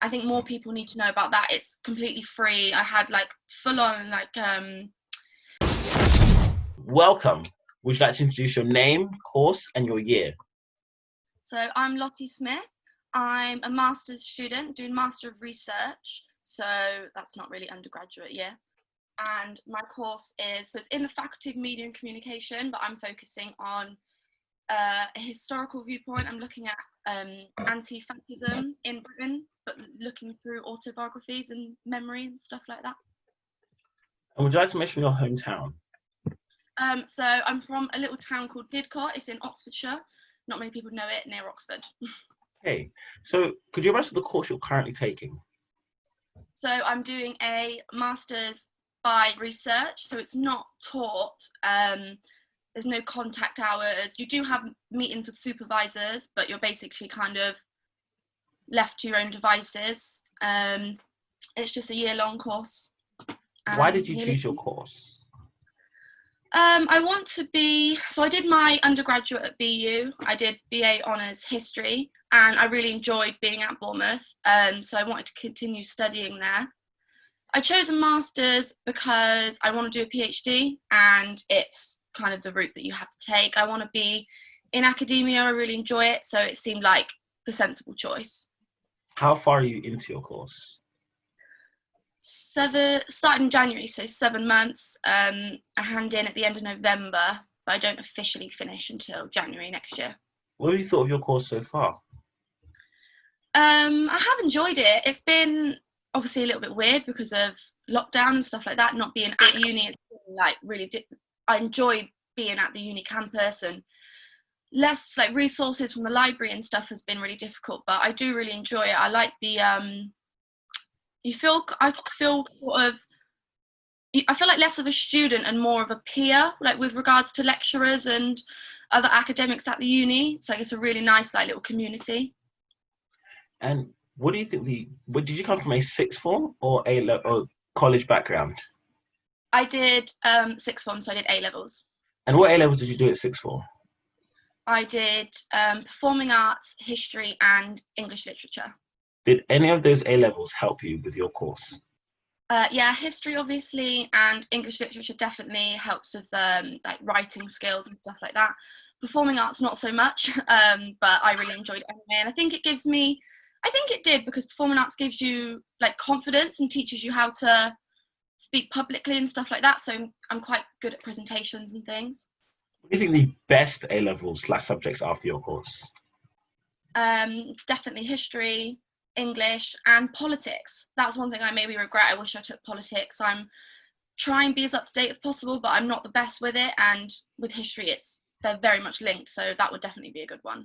I think more people need to know about that. It's completely free. I had like full on like Welcome. Would you like to introduce your name, course, and your year? So I'm Lottie Smith. I'm a master's student doing Master of Research. So that's not really undergraduate year. And my course is, so it's in the Faculty of Media and Communication, but I'm focusing on a historical viewpoint. I'm looking at anti-fascism in Britain, but looking through autobiographies and memory and stuff like that. And would you like to mention your hometown? So I'm from a little town called Didcot. It's in Oxfordshire. Not many people know it, near Oxford. Hey, so could you mention the course you're currently taking? So I'm doing a master's by research, so it's not taught. There's no contact hours. You do have meetings with supervisors, but you're basically kind of left to your own devices. It's just a year-long course. Why did you choose your course? I want to be, so I did my undergraduate at BU. I did BA Honours History, and I really enjoyed being at Bournemouth, so I wanted to continue studying there. I chose a master's because I want to do a PhD, and it's kind of the route that you have to take. I want to be in academia. I really enjoy it, so it seemed like the sensible choice. How far are you into your course? Started in January, so 7 months. I hand in at the end of November, but I don't officially finish until January next year. What have you thought of your course so far? I have enjoyed it. It's been obviously a little bit weird because of lockdown and stuff like that, not being at uni. It's been, like, really I enjoy being at the uni campus, and less like resources from the library and stuff has been really difficult, but I do really enjoy it. I like the I feel like less of a student and more of a peer, like with regards to lecturers and other academics at the uni. So it's a really nice like little community. And what do you think did you come from a sixth form or or college background? I did sixth form, so I did A levels. And what A levels did you do at sixth form? I did performing arts, history, and English literature. Did any of those A levels help you with your course? Yeah, history obviously, and English literature definitely helps with like writing skills and stuff like that. Performing arts not so much, but I really enjoyed it anyway, and I think it did, because performing arts gives you like confidence and teaches you how to speak publicly and stuff like that. So I'm quite good at presentations and things. What do you think the best A levels / subjects are for your course? Definitely history, English, and politics. That's one thing I maybe regret. I wish I took politics. I'm trying to be as up to date as possible, but I'm not the best with it. And with history, they're very much linked. So that would definitely be a good one.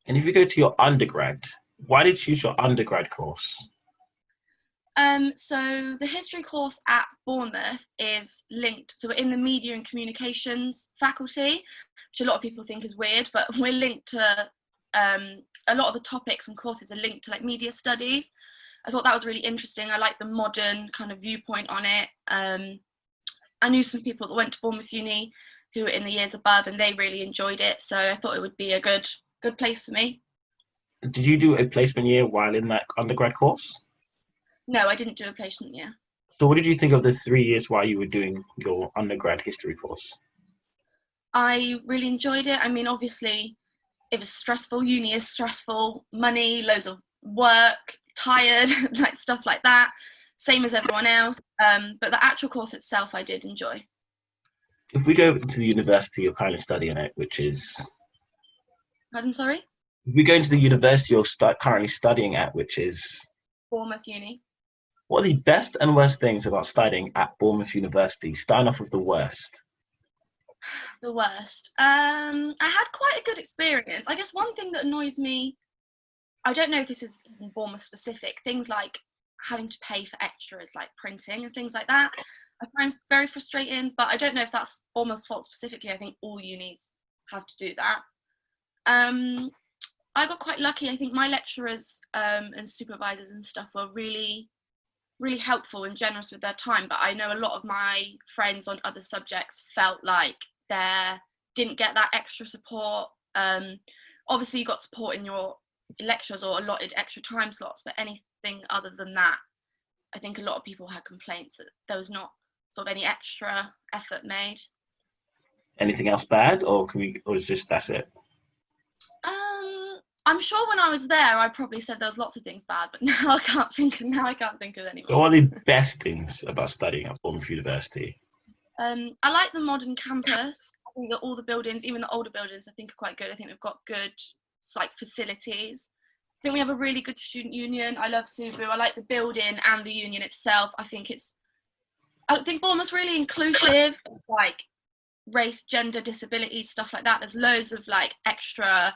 And if you go to your undergrad, why did you choose your undergrad course? So the history course at Bournemouth is linked. So we're in the media and communications faculty, which a lot of people think is weird, but we're linked to a lot of the topics and courses are linked to like media studies. I thought that was really interesting. I like the modern kind of viewpoint on it. I knew some people that went to Bournemouth Uni who were in the years above, and they really enjoyed it. So I thought it would be a good place for me. Did you do a placement year while in that undergrad course? No, I didn't do a placement year. So what did you think of the 3 years while you were doing your undergrad history course? I really enjoyed it. I mean, obviously, it was stressful. Uni is stressful. Money, loads of work, tired, like stuff like that. Same as everyone else. But the actual course itself, I did enjoy. If we go into the university you're currently studying at, which is... Pardon, sorry? If we go into the university you're currently studying at, which is... Bournemouth Uni. What are the best and worst things about studying at Bournemouth University? Starting off with the worst. The worst. I had quite a good experience. I guess one thing that annoys me, I don't know if this is even Bournemouth specific, things like having to pay for extras like printing and things like that. I find very frustrating, but I don't know if that's Bournemouth's fault specifically. I think all unis have to do that. I got quite lucky. I think my lecturers and supervisors and stuff were really helpful and generous with their time, but I know a lot of my friends on other subjects felt like they didn't get that extra support. Obviously you got support in your lectures or allotted extra time slots, but thing other than that. I think a lot of people had complaints that there was not sort of any extra effort made. Anything else bad, or is just that's it? I'm sure when I was there, I probably said there was lots of things bad, but now I can't think of any So more. what are the best things about studying at Bournemouth University? I like the modern campus. I think that all the buildings, even the older buildings, I think are quite good. I think we've got good like facilities. I think we have a really good student union. I love Subaru. I like the building and the union itself. I think Bournemouth's really inclusive, like race, gender, disability, stuff like that. There's loads of like extra,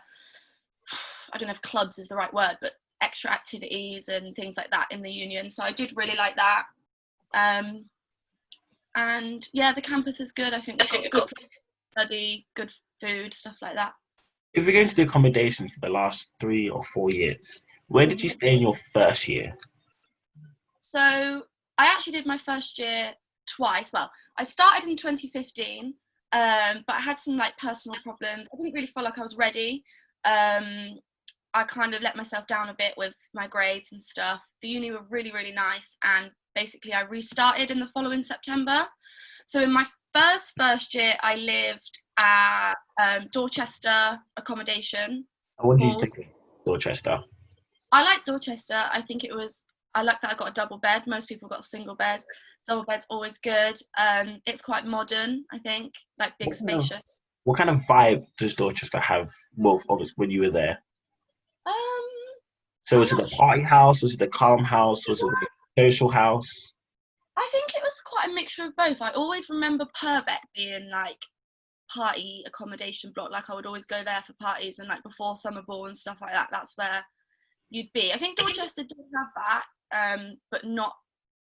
I don't know if clubs is the right word, but extra activities and things like that in the union. So I did really like that. And yeah, the campus is good. I think we've got good study, good food, stuff like that. If you're going to do accommodation for the last 3 or 4 years, where did you stay in your first year? So I actually did my first year twice. Well, I started in 2015, but I had some like personal problems. I didn't really feel like I was ready. I kind of let myself down a bit with my grades and stuff. The uni were really, really nice, and basically I restarted in the following September. So in my first year, I lived at Dorchester Accommodation. What do you think of Dorchester? I like Dorchester. I like that I got a double bed. Most people got a single bed. Double bed's always good. It's quite modern, I think, like big, spacious. What kind of vibe does Dorchester have? Well, obviously, when you were there. So was it the party house? Was it the calm house? Was it the social house? I think it was quite a mixture of both. I always remember Purbeck being like party accommodation block. Like I would always go there for parties, and like before summer ball and stuff like that, that's where you'd be. I think Dorchester did have that, but not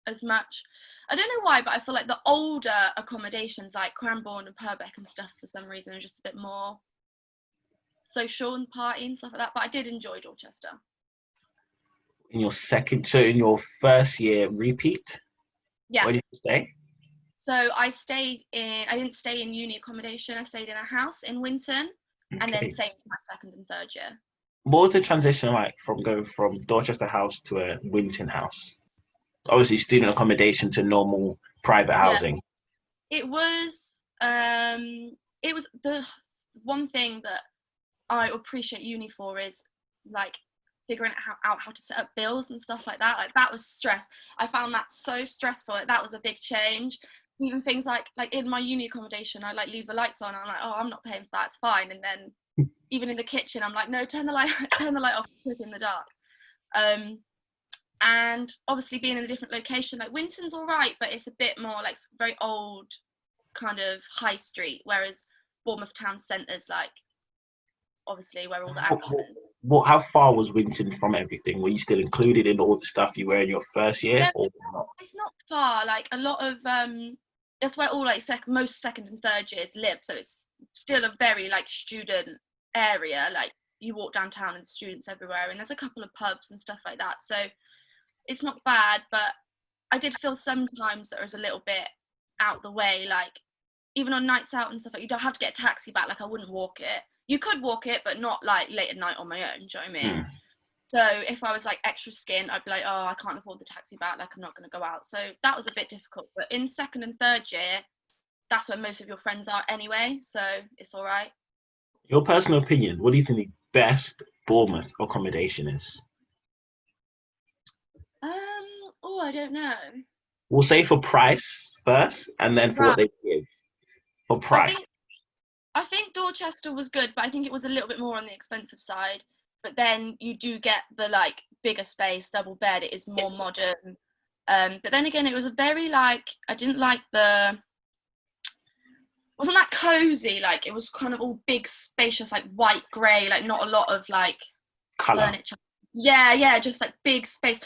as much. I don't know why, but I feel like the older accommodations like Cranbourne and Purbeck and stuff for some reason are just a bit more social and party and stuff like that. But I did enjoy Dorchester. In your first year repeat? Yeah. Where did you stay? So I didn't stay in uni accommodation. I stayed in a house in Winton, and then same for my second and third year. What was the transition like from going from Dorchester House to a Winton house? Obviously, student accommodation to normal private housing. It was the one thing that I appreciate uni for is like figuring out how to set up bills and stuff like that. Like that was stress. I found that so stressful. Like, that was a big change. Even things like in my uni accommodation, I like leave the lights on. And I'm like, oh, I'm not paying for that. It's fine. And then even in the kitchen, I'm like, no, turn the light off, cook in the dark. And obviously being in a different location, like Winton's all right, but it's a bit more like very old kind of high street, whereas Bournemouth town centre's like obviously where all the action is. How far was Winton from everything? Were you still included in all the stuff you were in your first year? Yeah, or not? it's not far. Like a lot of that's where all like most second and third years live. So it's still a very like student area. Like you walk downtown and students everywhere, and there's a couple of pubs and stuff like that. So it's not bad, but I did feel sometimes that it was a little bit out the way. Like even on nights out and stuff, like you don't have to get a taxi back. Like I wouldn't walk it. You could walk it, but not like late at night on my own. Do you know what I mean? So if I was like extra skint, I'd be like, oh, I can't afford the taxi back. Like I'm not going to go out. So that was a bit difficult. But in second and third year, that's where most of your friends are anyway. So it's all right. Your personal opinion, what do you think the best Bournemouth accommodation is? Oh, I don't know. We'll say for price first, and then for what they give. For price. I think Dorchester was good, but I think it was a little bit more on the expensive side. But then you do get the like bigger space, double bed. It is more modern. But then again, it was a very like I didn't like wasn't that cozy? Like it was kind of all big, spacious, like white grey, like not a lot of like colour. Furniture. Yeah, just like big space,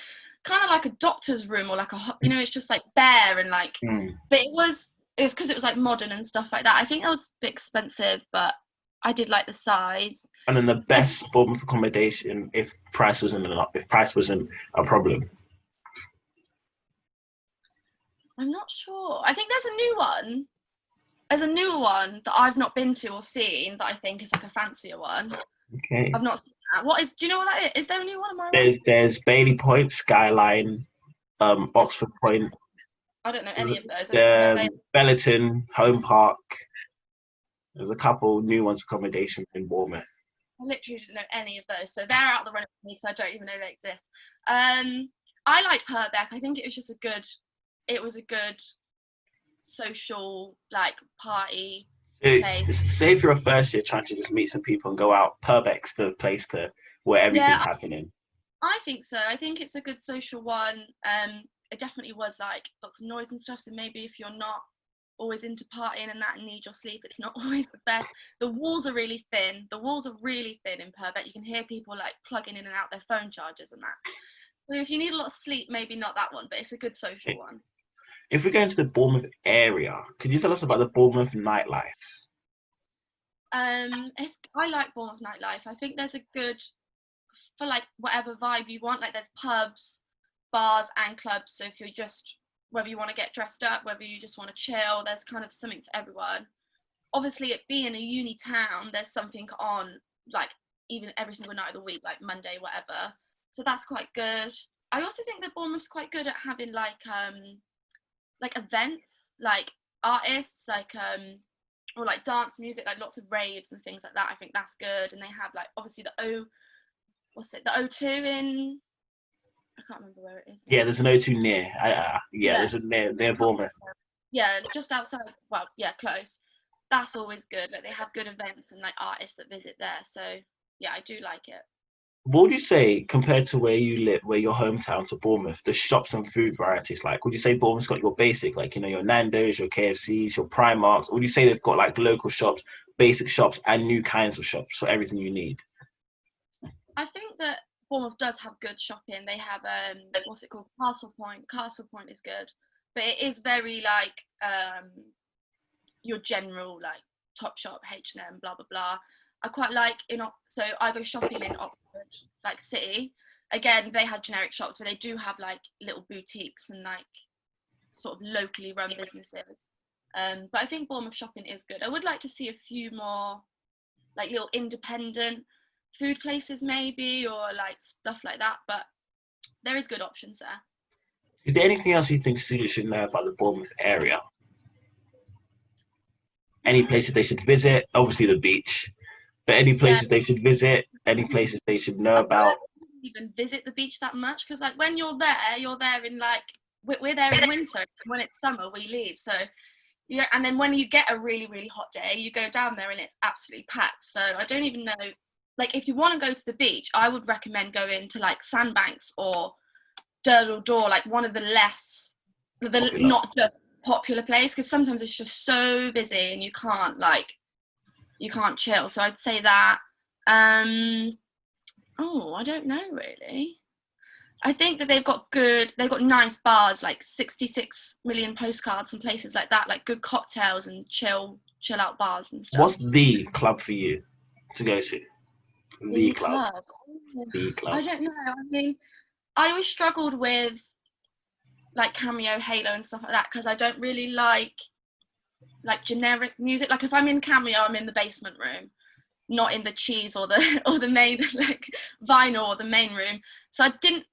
kind of like a doctor's room or like it's just like bare and like. But it's because it was like modern and stuff like that. I think that was a bit expensive, but I did like the size. And then the best Bournemouth accommodation if price wasn't a problem. I'm not sure. I think there's a new one. There's a newer one that I've not been to or seen that I think is like a fancier one. Okay. I've not seen What is? Do you know what that is? Is there a new one? Am I wrong? There's Bailey Point, Skyline, Oxford Point, I don't know any of those. I don't know where they. Bellerton, Home Park. There's a couple new ones, accommodation in Bournemouth. I literally didn't know any of those, so they're out of the running for me because I don't even know they exist. I liked Purbeck. I think it was just a good social like party place. Say if you're a first year trying to just meet some people and go out, Purbeck's the place to where everything's happening. I think so. I think it's a good social one. It definitely was like lots of noise and stuff. So maybe if you're not always into partying and that and need your sleep, it's not always the best. The walls are really thin. The walls are really thin in Purbeck. You can hear people like plugging in and out their phone chargers and that. So if you need a lot of sleep, maybe not that one, but it's a good social one. If we go into the Bournemouth area, could you tell us about the Bournemouth nightlife? I like Bournemouth nightlife. I think there's a good, for like whatever vibe you want, like there's pubs, bars and clubs. So if you're just, whether you want to get dressed up, whether you just want to chill, there's kind of something for everyone. Obviously, it being a uni town, there's something on like even every single night of the week, like Monday, whatever. So that's quite good. I also think that Bournemouth's quite good at having like events, like artists, like or like dance music, like lots of raves and things like that. I think that's good. And they have like obviously the O2 in, I can't remember where it is. Yeah, there's an O2 near. There's a near Bournemouth. Yeah, just outside. Well, yeah, close. That's always good. Like they have good events and like artists that visit there. So yeah, I do like it. What would you say compared to where you live, where your hometown to Bournemouth, the shops and food varieties like? Would you say Bournemouth's got your basic, like, your Nando's, your KFCs, your Primarks? Or would you say they've got like local shops, basic shops, and new kinds of shops for everything you need? I think that Bournemouth does have good shopping. They have what's it called? Castle Point. Castle Point is good, but it is very like your general like Topshop, H&M, blah blah blah. I quite like so I go shopping in Oxford, like city. Again, they have generic shops, but they do have like little boutiques and like sort of locally run businesses. But I think Bournemouth shopping is good. I would like to see a few more like little independent food places maybe, or like stuff like that, but there is good options there. Is there anything else you think students should know about the Bournemouth area? Any places they should visit? Obviously the beach, but any places they should visit, any places they should know about? Even visit the beach that much, because like when you're there in like we're there in winter, and when it's summer we leave, so yeah. And then when you get a really really hot day, you go down there and it's absolutely packed. So I don't even know, like if you want to go to the beach, I would recommend going to like Sandbanks or Durdle Door, like one of the less not just popular place, because sometimes it's just so busy and you can't chill. So I'd say that. I don't know really. I think that they've got nice bars, like 66 million postcards and places like that, like good cocktails and chill out bars and stuff. What's the club for you to go to? The club. The club. I don't know. I mean, I always struggled with like Cameo, Halo and stuff like that, because I don't really like generic music. Like if I'm in Cameo, I'm in the basement room, not in the cheese or the main like vinyl or the main room. So I did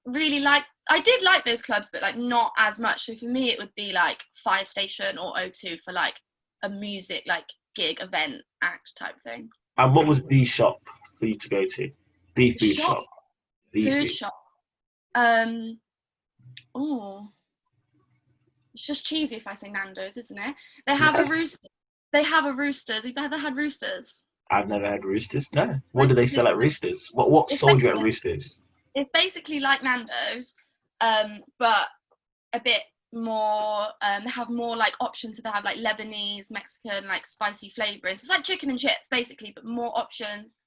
like those clubs, but like not as much. So for me it would be like Fire Station or O2 for like a music like gig event act type thing. And what was the shop for you to go to? The food shop. Food shop. It's just cheesy if I say Nando's, isn't it? They have a rooster. They have a Roosters. Have you ever had Roosters? I've never had Roosters. No. What do they sell at Roosters? What sold you at Roosters? It's basically like Nando's, but a bit more. They have more like options. So they have like Lebanese, Mexican, like spicy flavorings. It's like chicken and chips basically, but more options.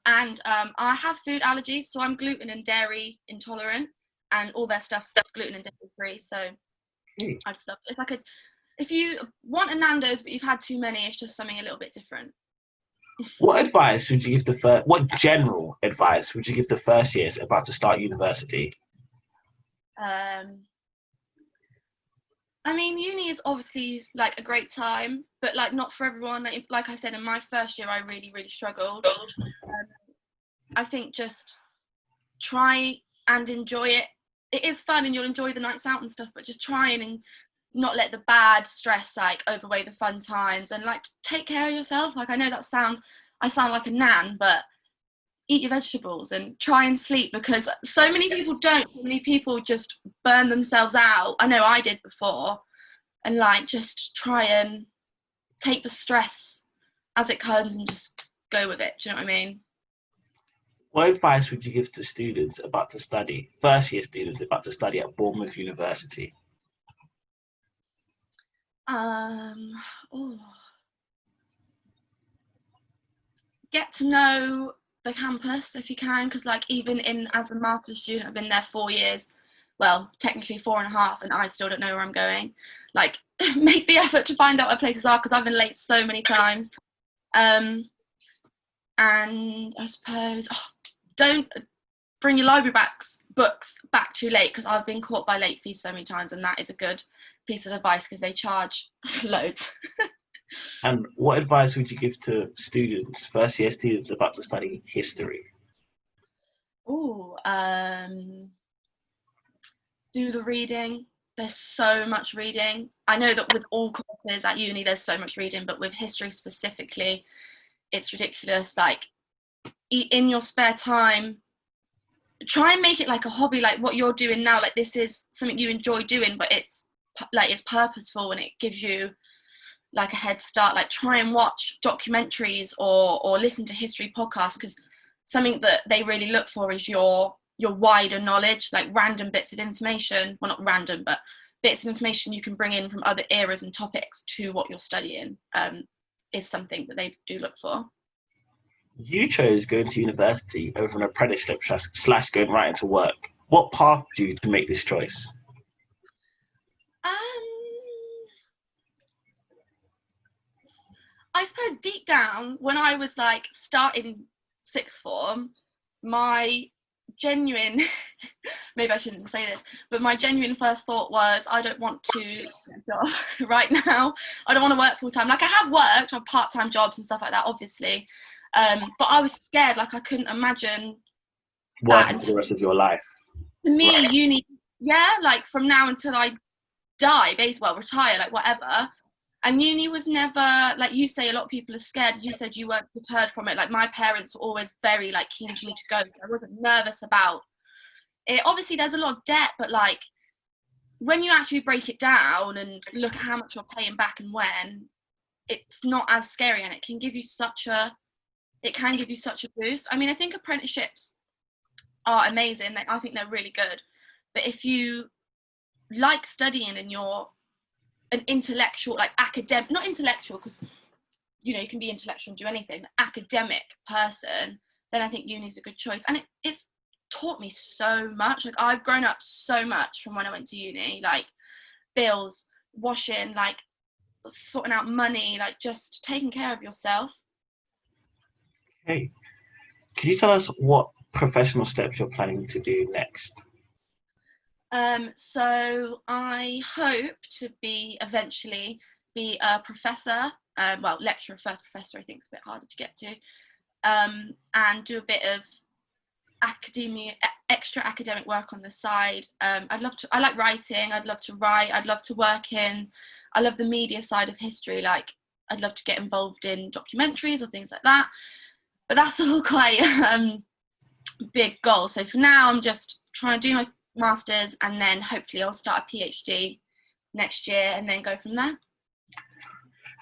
And I have food allergies, so I'm gluten and dairy intolerant, and all their stuff's gluten and dairy free. So I just love it. It's like if you want a Nando's but you've had too many, it's just something a little bit different. What advice would you give what general advice would you give the first years about to start university? I mean, uni is obviously like a great time, but like not for everyone. Like I said, in my first year, I really, really struggled. I think just try and enjoy it. It is fun and you'll enjoy the nights out and stuff, but just try and not let the bad stress like overweigh the fun times, and like take care of yourself. Like I know I sound like a nan, but eat your vegetables and try and sleep, because so many people don't. So many people just burn themselves out. I know I did before, and like just try and take the stress as it comes and just go with it. Do you know what I mean? What advice would you give to students about to study, first year students about to study at Bournemouth University? Get to know the campus if you can, because like even as a master's student, I've been there 4 years, well technically 4.5, and I still don't know where I'm going. Like make the effort to find out where places are, because I've been late so many times. And I suppose don't bring your library books back too late, because I've been caught by late fees so many times, and that is a good piece of advice because they charge loads. And what advice would you give to students, first year students about to study history? Do the reading. There's so much reading. I know that with all courses at uni there's so much reading, but with history specifically it's ridiculous. Like in your spare time, try and make it like a hobby, like what you're doing now. Like this is something you enjoy doing, but it's purposeful and it gives you like a head start. Like try and watch documentaries or listen to history podcasts, because something that they really look for is your wider knowledge. Like random bits of information, well not random, but bits of information you can bring in from other eras and topics to what you're studying, is something that they do look for. You chose going to university over an apprenticeship / going right into work. What path did you to make this choice? I suppose deep down, when I was like starting sixth form, my genuine, maybe I shouldn't say this, but my genuine first thought was, I don't want to get a job right now. I don't want to work full time. Like I have worked on part-time jobs and stuff like that, obviously. But I was scared, like I couldn't imagine Working for the rest of your life. To me, right. Uni, yeah, like from now until I die, basically, well, retire, like whatever. And uni was never, like you say, a lot of people are scared. You said you weren't deterred from it. Like my parents were always very like keen for me to go. I wasn't nervous about it. Obviously, there's a lot of debt, but like when you actually break it down and look at how much you're paying back and when, it's not as scary, and it can give you such a boost. I mean, I think apprenticeships are amazing. I think they're really good. But if you like studying and you're an intellectual, like academic, not intellectual, because you know you can be intellectual and do anything, academic person, then I think uni's a good choice. And it's taught me so much. Like I've grown up so much from when I went to uni, like bills, washing, like sorting out money, like just taking care of yourself. Hey, can you tell us what professional steps you're planning to do next? So I hope to eventually be a professor, well, lecturer first, professor I think is a bit harder to get to, and do a bit of extra academic work on the side. I like writing, I'd love to write, I'd love to I love the media side of history, like I'd love to get involved in documentaries or things like that, but that's all quite big goal. So for now I'm just trying to do my master's, and then hopefully I'll start a PhD next year and then go from there.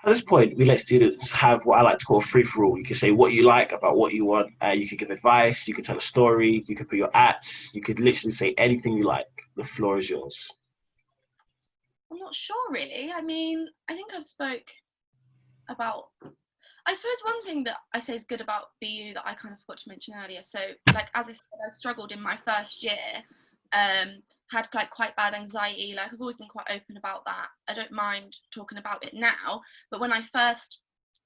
At this point, we let students have what I like to call a free-for-all. You can say what you like about what you want. You could give advice, you could tell a story, you could put your acts, you could literally say anything you like. The floor is yours. I'm not sure really. I mean, I think I suppose one thing that I say is good about BU that I kind of forgot to mention earlier. So like, as I said, I struggled in my first year, had like quite bad anxiety. Like I've always been quite open about that. I don't mind talking about it now, but when I first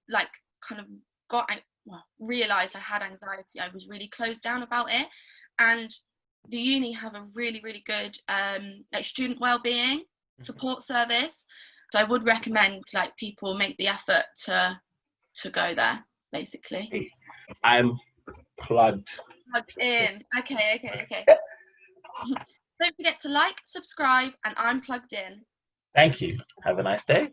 like kind of realized I had anxiety, I was really closed down about it. And the uni have a really, really good like student wellbeing support service. So I would recommend like people make the effort to go there, basically. I'm plugged. Plugged in. Okay. Don't forget to like, subscribe, and I'm plugged in. Thank you. Have a nice day.